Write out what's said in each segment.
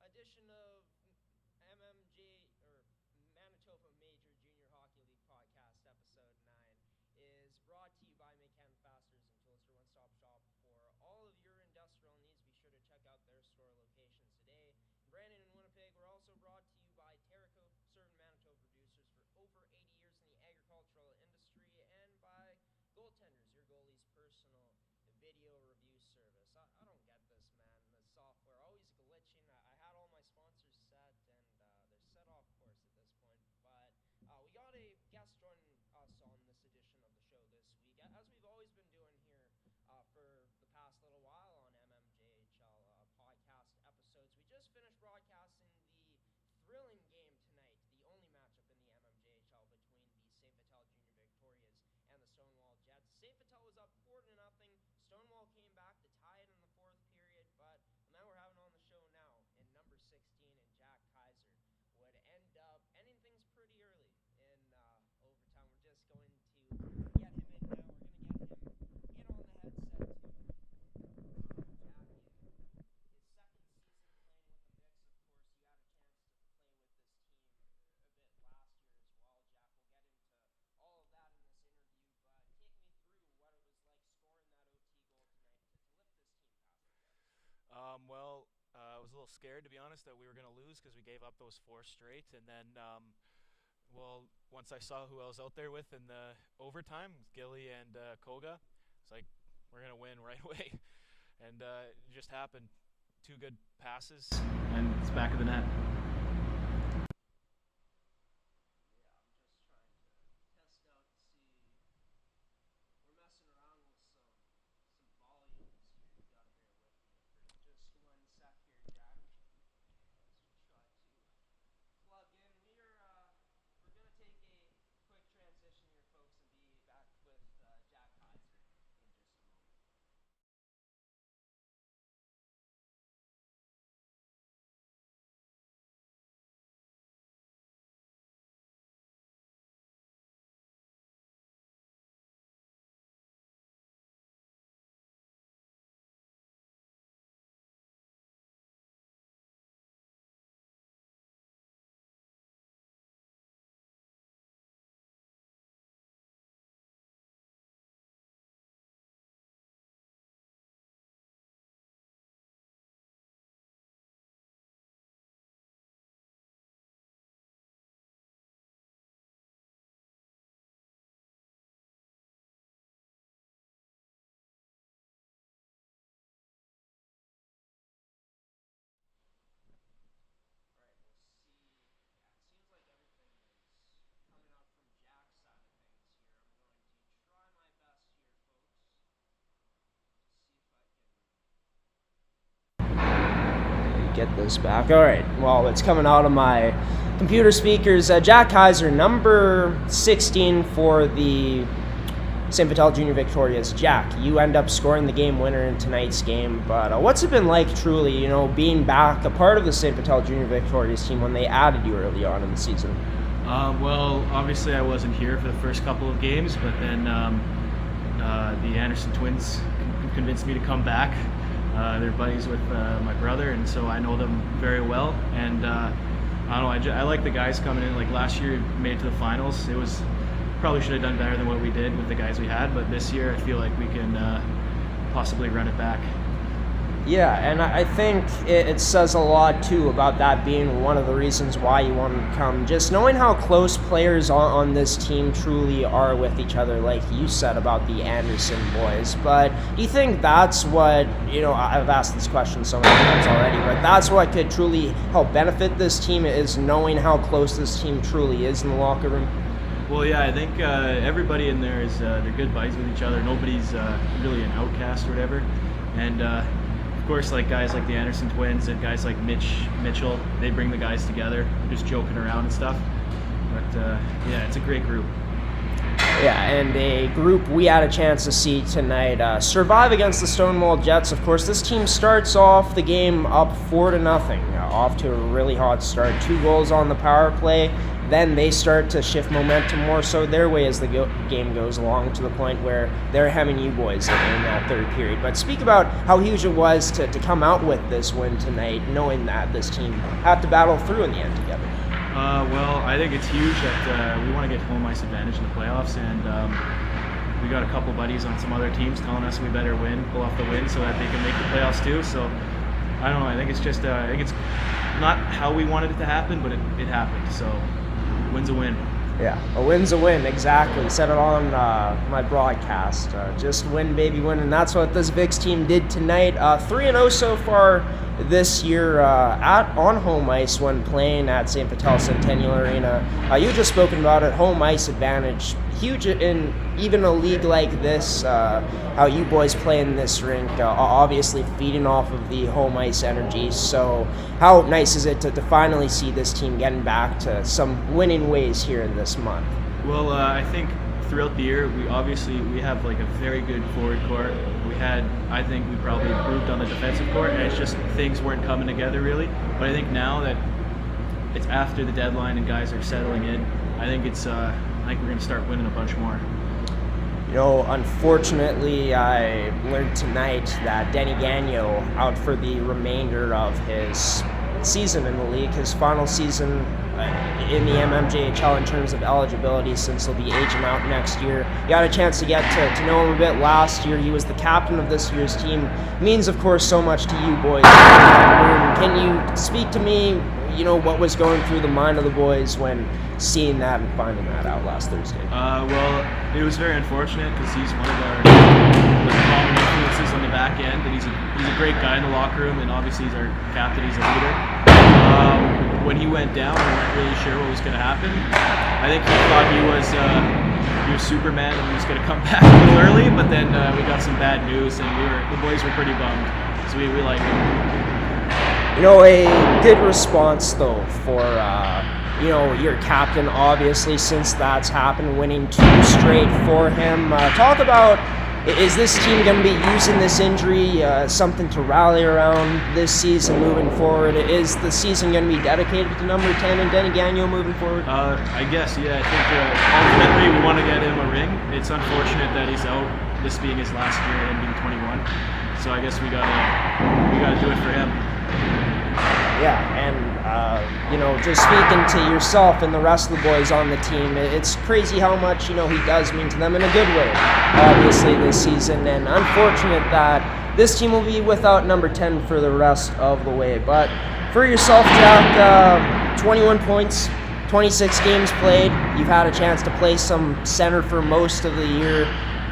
edition of MMJ or Manitoba Major Junior Hockey League Podcast, episode 9, is brought to you by McCann Fasteners and Tools, your one-stop shop for all of your industrial needs. Be sure to check out their store locations today. In Brandon and Winnipeg, we're also brought to you by Terrico, serving Manitoba producers for over 80 years in the agricultural industry, and by Goaltenders, your goalie's personal video review service. I don't get this, man. The software always glitching. I had all my sponsors set, and they're set off course at this point. But we got a guest joining us on this edition of the show this week, as we've always been doing here for the past little while on MMJHL Podcast episodes. We just finished broadcasting the thrilling game tonight, the only matchup in the MMJHL between the St. Vital Junior Victorias and the Stonewall Jets. St. Vital was up 4-0. Stonewall came back to tie it in the fourth period, but the man we're having on the show now, in number 16, and Jack Kaiser, would end up ending things pretty early in overtime. We're just going to get him in now. We're going to get him in on the headset too. Jack, in his second season playing with the Vicks, of course, you had a chance to play with this team a bit last year as well, Jack. We'll get into all of that in this interview, but take me through what it was like scoring that OT goal tonight to lift this team past the Jets. I was a little scared, to be honest, that we were going to lose because we gave up those 4 straight. And then, once I saw who I was out there with in the overtime, Gilly and Koga, it's like, we're going to win right away. And it just happened. 2 good passes, and it's back of the net. Yeah, I'm just trying to test out to see. We're messing around with some volumes here. You gotta bear with me for just 1 sec here, Jack. Let's try to plug in. We're gonna take a quick transition here, folks, and be back with Jack Kaiser in just a moment. Get this back. All right. Well, it's coming out of my computer speakers. Jack Kaiser, number 16 for the St. Vital Junior Victorias. Jack, you end up scoring the game winner in tonight's game. But what's it been like, truly, being back, a part of the St. Vital Junior Victorias team when they added you early on in the season? Obviously I wasn't here for the first couple of games, but then the Anderson twins convinced me to come back. They're buddies with my brother, and so I know them very well. And I don't know, I like the guys coming in. Like last year, made it to the finals. It was probably should have done better than what we did with the guys we had, but this year I feel like we can possibly run it back. Yeah, and I think it says a lot, too, about that being one of the reasons why you wanted to come. Just knowing how close players on this team truly are with each other, like you said about the Anderson boys. But do you think that's what, I've asked this question so many times already, but that's what could truly help benefit this team, is knowing how close this team truly is in the locker room? Well, yeah, I think everybody in there is they're good buddies with each other. Nobody's really an outcast or whatever. And of course, like guys like the Anderson twins and guys like Mitchell, they bring the guys together, just joking around and stuff. But yeah, it's a great group. Yeah, and a group we had a chance to see tonight survive against the Stonewall Jets. Of course, this team starts off the game up 4-0, off to a really hot start. 2 goals on the power play. then they start to shift momentum more so their way as the game goes along, to the point where they're hemming you boys in that third period. But speak about how huge it was to come out with this win tonight, knowing that this team had to battle through in the end together. Well, I think it's huge that we want to get home ice advantage in the playoffs, and we got a couple buddies on some other teams telling us we better pull off the win so that they can make the playoffs too. So I don't know. I think it's just I think it's not how we wanted it to happen, but it happened. So win's a win. Yeah, a win's a win, exactly. Said it on my broadcast. Just win, baby, win, and that's what this Vix team did tonight. 3-0 so far this year on home ice when playing at St. Vital Centennial Arena. You just spoken about it, home ice advantage. Huge in even a league like this, how you boys play in this rink, obviously feeding off of the home ice energy. So how nice is it to finally see this team getting back to some winning ways here in this month? Well, I think throughout the year, we have like a very good forward core. I think we probably improved on the defensive core, and it's just things weren't coming together really. But I think now that it's after the deadline and guys are settling in, I think we're going to start winning a bunch more. You know, unfortunately, I learned tonight that Denny Gagnon out for the remainder of his season in the league, his final season in the MMJHL in terms of eligibility, since he'll be aging out next year. You had a chance to get to know him a bit last year. He was the captain of this year's team. Means, of course, so much to you boys. Can you speak to me, what was going through the mind of the boys when seeing that and finding that out last Thursday? Well, it was very unfortunate because he's one of our common influences on the back end, and he's a great guy in the locker room, and obviously he's our captain, he's a leader. When he went down, we weren't really sure what was going to happen. I think he thought he was Superman and he was going to come back a little early, but then we got some bad news, and the boys were pretty bummed, so we like him. A good response though for your captain, obviously, since that's happened, winning 2 straight for him. Talk about, is this team going to be using this injury something to rally around this season moving forward? Is the season going to be dedicated to number 10 and Denny Gagnon moving forward? I guess, yeah. I think ultimately we want to get him a ring. It's unfortunate that he's out, this being his last year, him being 21. So I guess we gotta do it for him. Yeah, and just speaking to yourself and the rest of the boys on the team, it's crazy how much he does mean to them in a good way, obviously, this season. And unfortunate that this team will be without number 10 for the rest of the way. But for yourself, Jack, 21 points, 26 games played. You've had a chance to play some center for most of the year.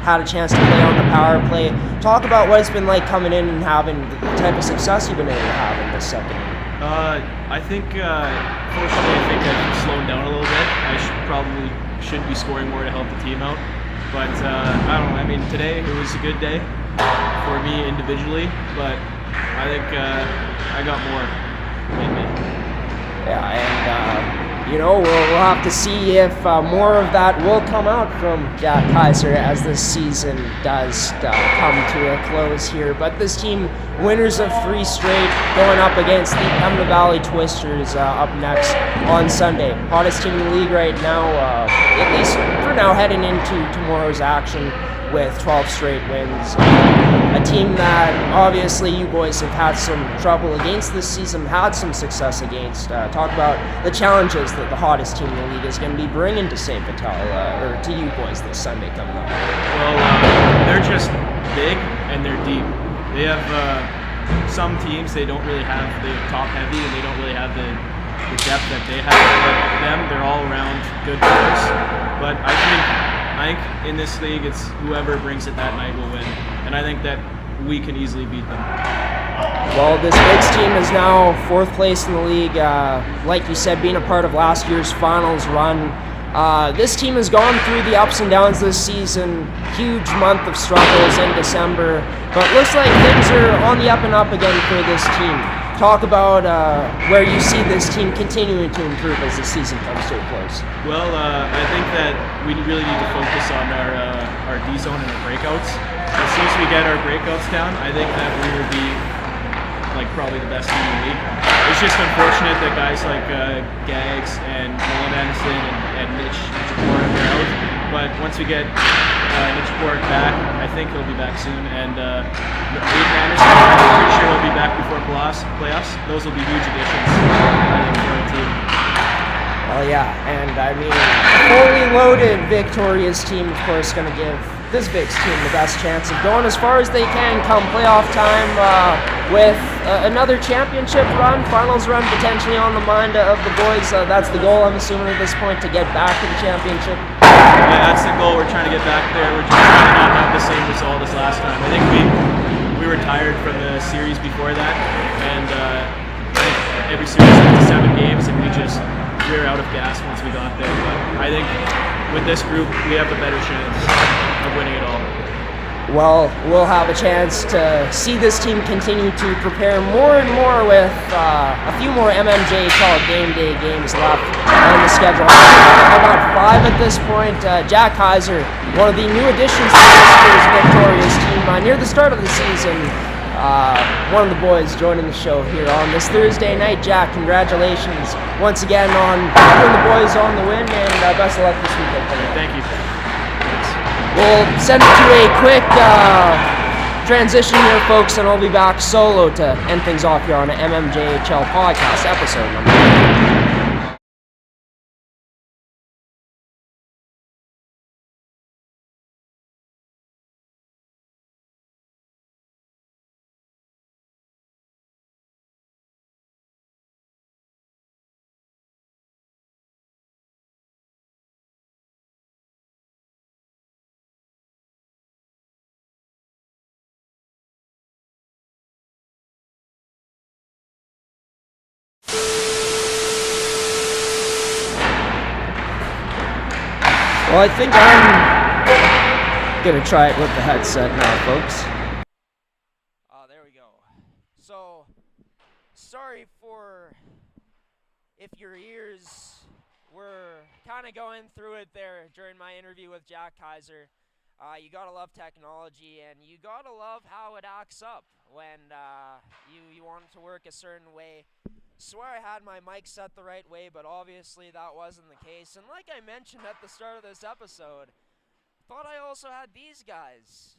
Had a chance to play on the power play. Talk about what it's been like coming in and having the type of success you've been able to have in this second year. I think, fortunately, I've slowed down a little bit. I should be scoring more to help the team out. But I don't know. I mean, today it was a good day for me individually, but I think I got more in me. Yeah, and we'll have to see if more of that will come out from Jack Kaiser as this season does come to a close here. But this team, winners of 3 straight, going up against the Pembina Valley Twisters up next on Sunday. Hottest team in the league right now, at least for now, heading into tomorrow's action with 12 straight wins. A team that obviously you boys have had some trouble against this season, had some success against. Talk about the challenges that the hottest team in the league is going to be bringing to St. Vital, or to you boys this Sunday coming up. Well, they're just big and they're deep. They have some teams, they don't really have the top heavy and they don't really have the depth that they have. But them, they're all around good players. But I think in this league, it's whoever brings it that night will win. And I think that we can easily beat them. Well, this Vix team is now 4th place in the league. Like you said, being a part of last year's finals run. This team has gone through the ups and downs this season. Huge month of struggles in December. But looks like things are on the up and up again for this team. Talk about where you see this team continuing to improve as the season comes to a close. Well, I think that we really need to focus on our D zone and our breakouts. As soon as we get our breakouts down, I think that we will be like probably the best team in the league. It's just unfortunate that guys like Gags and Nolan Anderson and Mitch Japork are out. But once we get Mitch Japork back, I think he'll be back soon. And Aiden Anderson, I'm pretty sure he'll be back before playoffs. Those will be huge additions, I think, for the team. Well, yeah, and I mean, fully loaded Victoria's team, of course, going to give this Vic's team the best chance of going as far as they can come playoff time with another championship run, finals run potentially on the mind of the boys. That's the goal, I'm assuming, at this point, to get back to the championship. Yeah, that's the goal. We're trying to get back there. We're just trying to not have the same result as last time. I think we were tired from the series before that, and I think every series went to 7 games, and we were out of gas once we got there. But I think with this group, we have a better chance of winning it all. Well, we'll have a chance to see this team continue to prepare more and more with a few more MMJHL game day games left on the schedule. About 5 at this point. Jack Kaiser, one of the new additions to this year's Victoria's team near the start of the season. One of the boys joining the show here on this Thursday night. Jack, congratulations once again on putting the boys on the win, and best of luck this weekend. Thank you. We'll send it to a quick transition here, folks, and I'll be back solo to end things off here on an MMJHL Podcast episode number 1. Well, I think I'm gonna try it with the headset now, folks. There we go. So, sorry for if your ears were kind of going through it there during my interview with Jack Kaiser. You gotta love technology, and you gotta love how it acts up when you want it to work a certain way. Swear I had my mic set the right way, but obviously that wasn't the case. And like I mentioned at the start of this episode, thought I also had these guys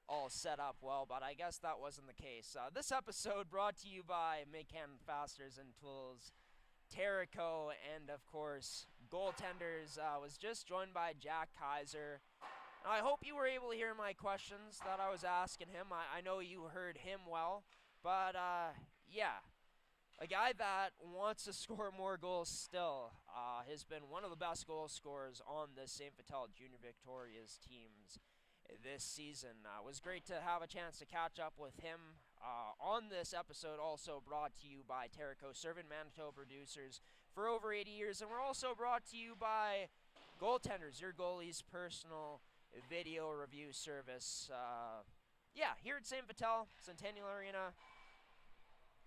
all set up well, but I guess that wasn't the case. This episode brought to you by Make-Cannon Fasteners and Tools, Terrico, and of course Goaltenders. Was just joined by Jack Kaiser. Now, I hope you were able to hear my questions that I was asking him. I know you heard him well, but yeah, a guy that wants to score more goals still has been one of the best goal scorers on the St. Vital Junior Victoria's teams this season. It was great to have a chance to catch up with him on this episode, also brought to you by Terrico, serving Manitoba producers for over 80 years. And we're also brought to you by Goaltenders, your goalie's personal video review service. Yeah, here at St. Vital, Centennial Arena,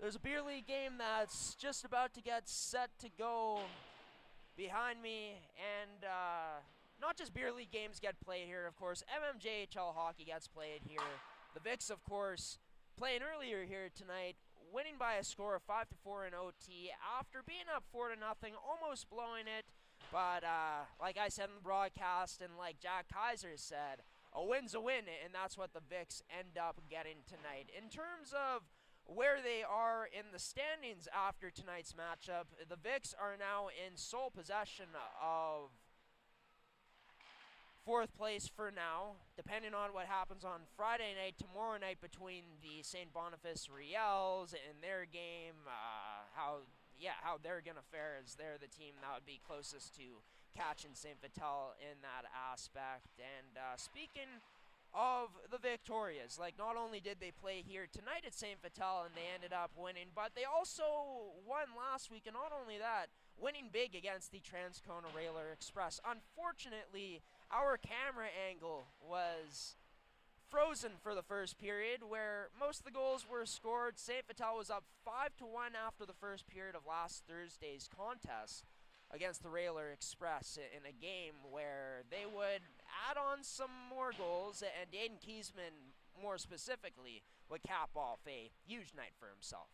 there's a beer league game that's just about to get set to go behind me, and not just beer league games get played here, of course. MMJHL hockey gets played here. The Vics, of course, playing earlier here tonight, winning by a score of 5-4 in OT after being up 4-0, almost blowing it. But like I said in the broadcast, and like Jack Kaiser said, a win's a win, and that's what the Vics end up getting tonight. In terms of where they are in the standings after tonight's matchup, the Vics are now in sole possession of 4th place for now, depending on what happens on Friday night, tomorrow night, between the St. Boniface Riels and their game, how they're going to fare, as they're the team that would be closest to catching St. Vital in that aspect. And speaking of the Victorias, like, not only did they play here tonight at St. Vital and they ended up winning, but they also won last week, and not only that, winning big against the Transcona Railer Express. Unfortunately, our camera angle was frozen for the first period, where most of the goals were scored. St. Vital was up 5-1 after the first period of last Thursday's contest against the Railer Express, in a game where they would add on some more goals, and Aiden Kiesman, more specifically, would cap off a huge night for himself.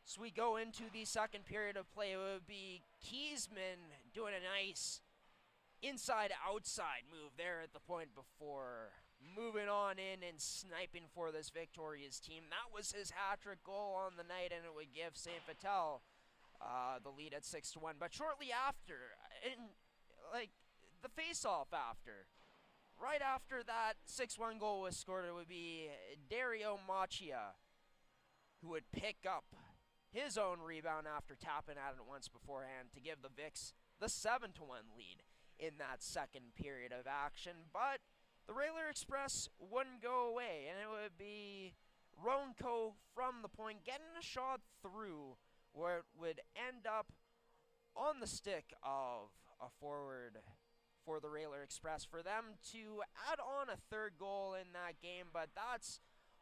So we go into the second period of play. It would be Kiesman doing a nice inside-outside move there at the point before moving on in and sniping for this Victoria's team. That was his hat-trick goal on the night, and it would give St. Vital the lead at 6-1. But shortly after, the face-off after, right after that 6-1 goal was scored, it would be Dario Macchia who would pick up his own rebound after tapping at it once beforehand to give the Vics the 7-1 lead in that second period of action. But the Railer Express wouldn't go away, and it would be Ronco from the point getting a shot through where it would end up on the stick of a forward for the Railer Express for them to add on a third goal in that game. But that's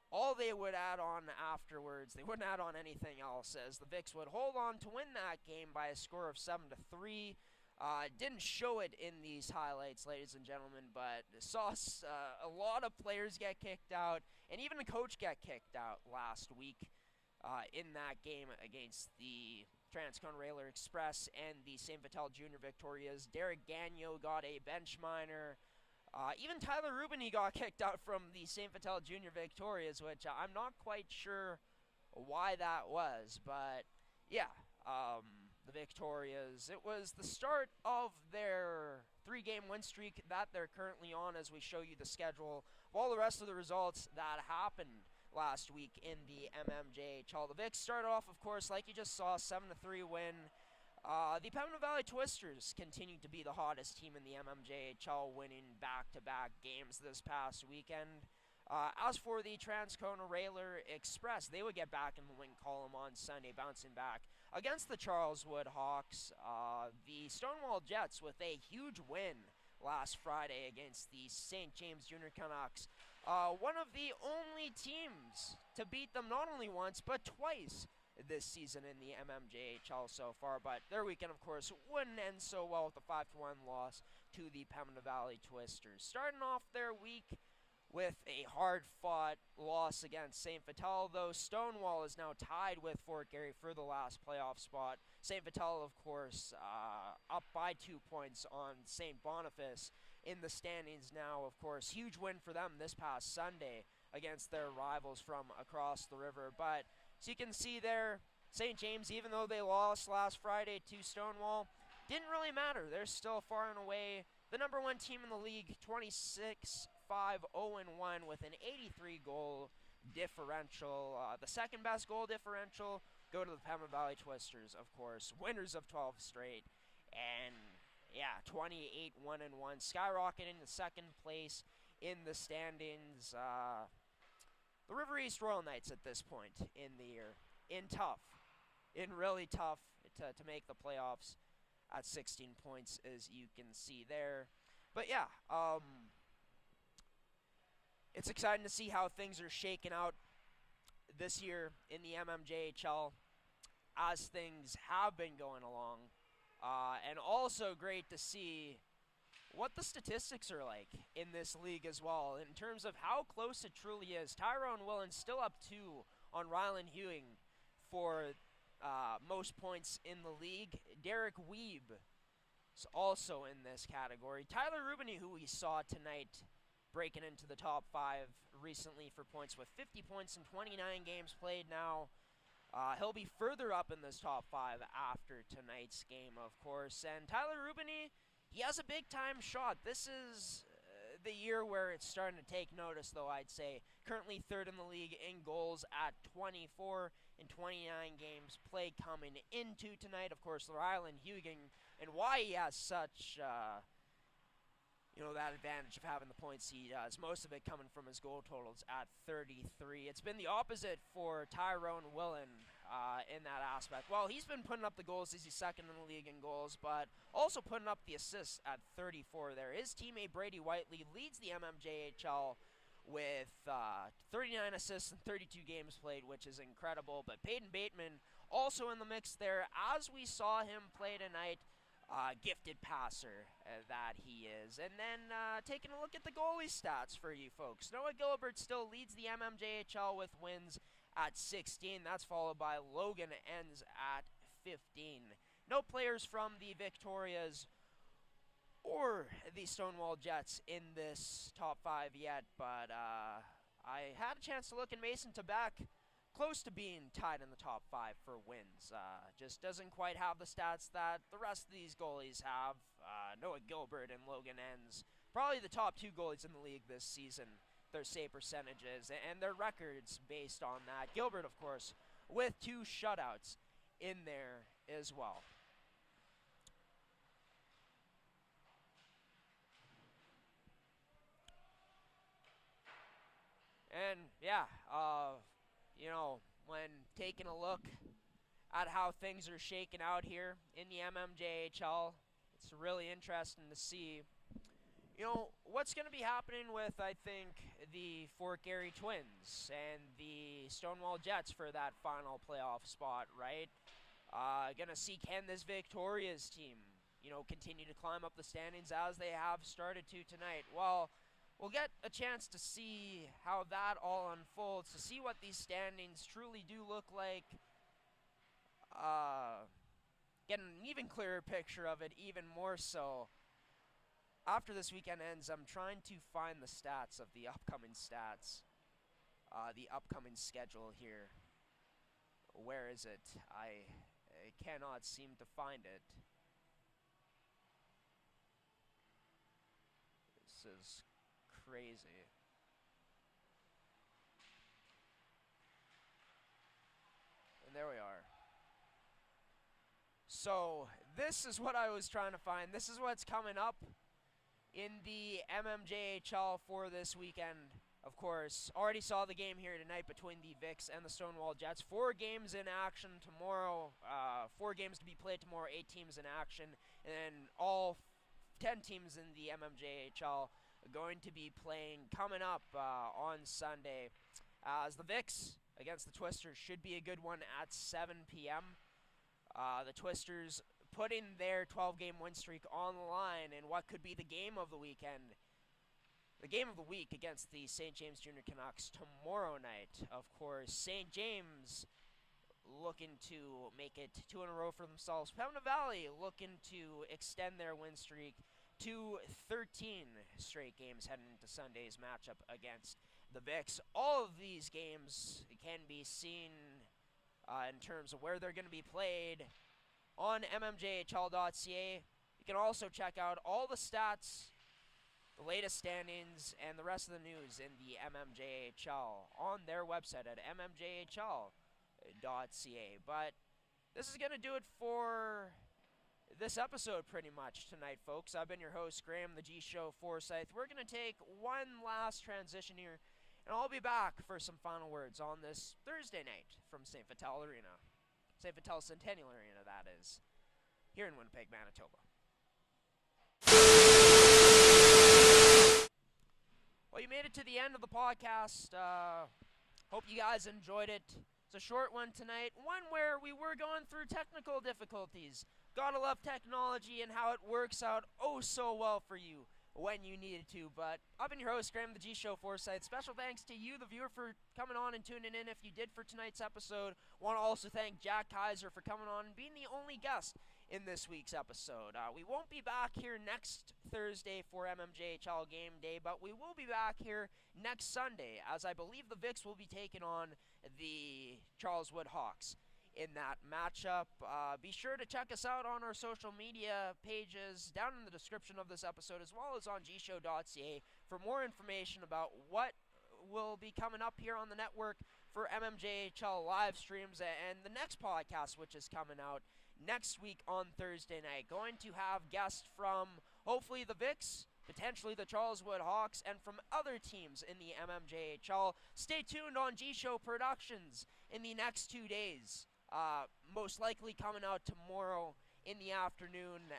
all they would add on afterwards. They wouldn't add on anything else, as the Vics would hold on to win that game by a score of 7-3. Didn't show it in these highlights, ladies and gentlemen, but saw a lot of players get kicked out, and even a coach get kicked out last week in that game against the Transcon Railer Express and the St. Vital Junior Victorias. Derek Gagnon got a bench minor. Even Tyler Rubini got kicked out from the St. Vital Junior Victorias, which I'm not quite sure why that was, but yeah. The Victorias, it was the start of their 3-game win streak that they're currently on, as we show you the schedule of all the rest of the results that happened last week in the MMJHL. The Vics started off, of course, like you just saw, 7-3 win. The Pembina Valley Twisters continued to be the hottest team in the MMJHL, winning back-to-back games this past weekend. As for the Transcona Railer Express, they would get back in the win column on Sunday, bouncing back against the Charleswood Hawks. The Stonewall Jets with a huge win last Friday against the St. James Junior Canucks. One of the only teams to beat them not only once, but twice this season in the MMJHL so far. But their weekend, of course, wouldn't end so well with a 5-1 loss to the Pembina Valley Twisters. Starting off their week with a hard-fought loss against St. Vital, though Stonewall is now tied with Fort Garry for the last playoff spot. St. Vital, of course, up by 2 points on St. Boniface in the standings now, of course. Huge win for them this past Sunday against their rivals from across the river. But, as you can see there, St. James, even though they lost last Friday to Stonewall, didn't really matter. They're still far and away the number one team in the league, 26-5-0-1 with an 83-goal differential. The second best goal differential go to the Pembina Valley Twisters, of course, winners of 12 straight, and yeah, 28-1-1, skyrocketing to second place in the standings. The River East Royal Knights at this point in the year, really tough to make the playoffs at 16 points, as you can see there. But yeah, it's exciting to see how things are shaking out this year in the MMJHL as things have been going along. And also great to see what the statistics are like in this league as well, in terms of how close it truly is. Tyrone Willen still up 2 on Rylan Hewing for most points in the league. Derek Weeb is also in this category. Tyler Rubini, who we saw tonight breaking into the top 5 recently for points with 50 points in 29 games played now. He'll be further up in this top 5 after tonight's game, of course. And Tyler Rubini, he has a big-time shot. This is the year where it's starting to take notice, though, I'd say. Currently third in the league in goals at 24 in 29 games played coming into tonight. Of course, Rylan Hugin, and why he has such, that advantage of having the points he does. Most of it coming from his goal totals at 33. It's been the opposite for Tyrone Willen in that aspect. Well, he's been putting up the goals as he's second in the league in goals, but also putting up the assists at 34 there. His teammate Brady Whiteley leads the MMJHL with 39 assists in 32 games played, which is incredible. But Peyton Bateman also in the mix there, as we saw him play tonight. gifted passer that he is. And then taking a look at the goalie stats for you folks. Noah Gilbert still leads the MMJHL with wins at 16. That's followed by Logan Enns at 15. No players from the Victorias or the Stonewall Jets in this top 5 yet, but I had a chance to look, and Mason Tabeck close to being tied in the top 5 for wins. Just doesn't quite have the stats that the rest of these goalies have. Noah Gilbert and Logan Enns, probably the top 2 goalies in the league this season, their save percentages and their records based on that. Gilbert, of course, with 2 shutouts in there as well. And yeah, when taking a look at how things are shaking out here in the MMJHL, it's really interesting to see, what's going to be happening with, I think, the Fort Garry Twins and the Stonewall Jets for that final playoff spot, right? Going to see, can this Victoria's team, continue to climb up the standings as they have started to tonight? Well, we'll get a chance to see how that all unfolds, to see what these standings truly do look like. Get an even clearer picture of it, even more so. After this weekend ends, I'm trying to find the stats of the upcoming the upcoming schedule here. Where is it? I cannot seem to find it. This is crazy. And there we are. So, this is what I was trying to find. This is what's coming up in the MMJHL for this weekend. Of course, already saw the game here tonight between the Vics and the Stonewall Jets. 4 games in action tomorrow. 4 games to be played tomorrow, 8 teams in action. And then all 10 teams in the MMJHL are going to be playing coming up on Sunday. As the Vics against the Twisters should be a good one at 7 p.m. The Twisters putting their 12-game win streak on the line in what could be the game of the weekend. The game of the week against the St. James Junior Canucks tomorrow night. Of course, St. James looking to make it 2 in a row for themselves. Pembina Valley looking to extend their win streak to 13 straight games heading into Sunday's matchup against the Vics. All of these games can be seen in terms of where they're going to be played on mmjhl.ca. You can also check out all the stats, the latest standings, and the rest of the news in the MMJHL on their website at mmjhl.ca. But this is going to do it for this episode pretty much tonight, folks. I've been your host, Graham, the G-Show Forsyth. We're going to take one last transition here, and I'll be back for some final words on this Thursday night from St. Vital Arena. St. Vital Centennial Arena, that is, here in Winnipeg, Manitoba. Well, you made it to the end of the podcast. Hope you guys enjoyed it. It's a short one tonight, one where we were going through technical difficulties. Gotta love technology and how it works out oh so well for you when you need it to. But I've been your host, Graham, the G-Show Forsyth. Special thanks to you, the viewer, for coming on and tuning in if you did for tonight's episode. Want to also thank Jack Kaiser for coming on and being the only guest in this week's episode. We won't be back here next Thursday for MMJHL Game Day, but we will be back here next Sunday, as I believe the Vics will be taking on the Charleswood Hawks in that matchup. Be sure to check us out on our social media pages down in the description of this episode, as well as on gshow.ca for more information about what will be coming up here on the network for MMJHL live streams and the next podcast, which is coming out next week on Thursday night. Going to have guests from hopefully the Vics, potentially the Charleswood Hawks, and from other teams in the MMJHL. Stay tuned on G-Show Productions in the next 2 days. Most likely coming out tomorrow in the afternoon.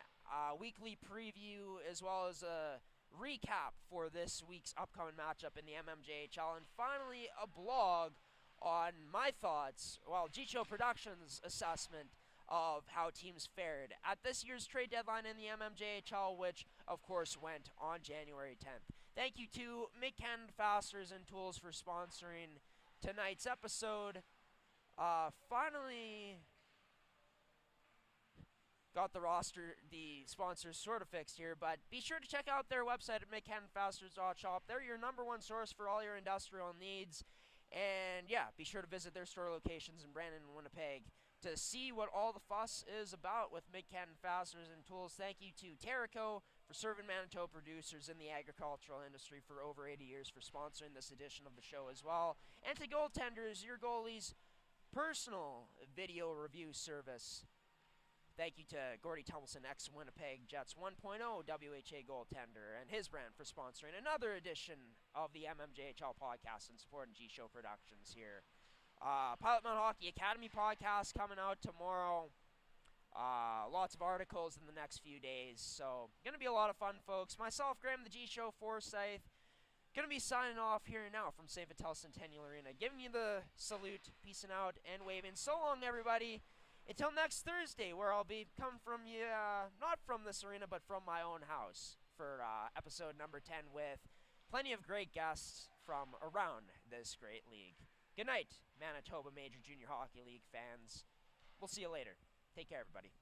Weekly preview as well as a recap for this week's upcoming matchup in the MMJHL. And finally, a blog on my thoughts, G-Show Productions' assessment of how teams fared at this year's trade deadline in the MMJHL, which of course went on January 10th. Thank you to Mid-Canada Fasteners and Tools for sponsoring tonight's episode. Finally got the sponsors sort of fixed here, but be sure to check out their website at midcanadafasteners.shop. They're your number one source for all your industrial needs. And yeah, be sure to visit their store locations in Brandon and Winnipeg to see what all the fuss is about with Mid-Canada Fasteners and Tools. Thank you to Terrico for serving Manitoba producers in the agricultural industry for over 80 years for sponsoring this edition of the show as well. And to Goaltenders, your goalie's personal video review service. Thank you to Gordy Tumbleson, ex-Winnipeg Jets 1.0 WHA goaltender, and his brand for sponsoring another edition of the MMJHL Podcast and supporting G-Show Productions here. Pilot Mountain Hockey Academy podcast coming out tomorrow. Lots of articles in the next few days, so going to be a lot of fun, folks. Myself, Graham, the G-Show Forsyth, going to be signing off here and now from St. Vital Centennial Arena, giving you the salute, peacing out, and waving. So long, everybody. Until next Thursday, where I'll be coming from you, not from this arena, but from my own house for episode number 10 with plenty of great guests from around this great league. Good night, Manitoba Major Junior Hockey League fans. We'll see you later. Take care, everybody.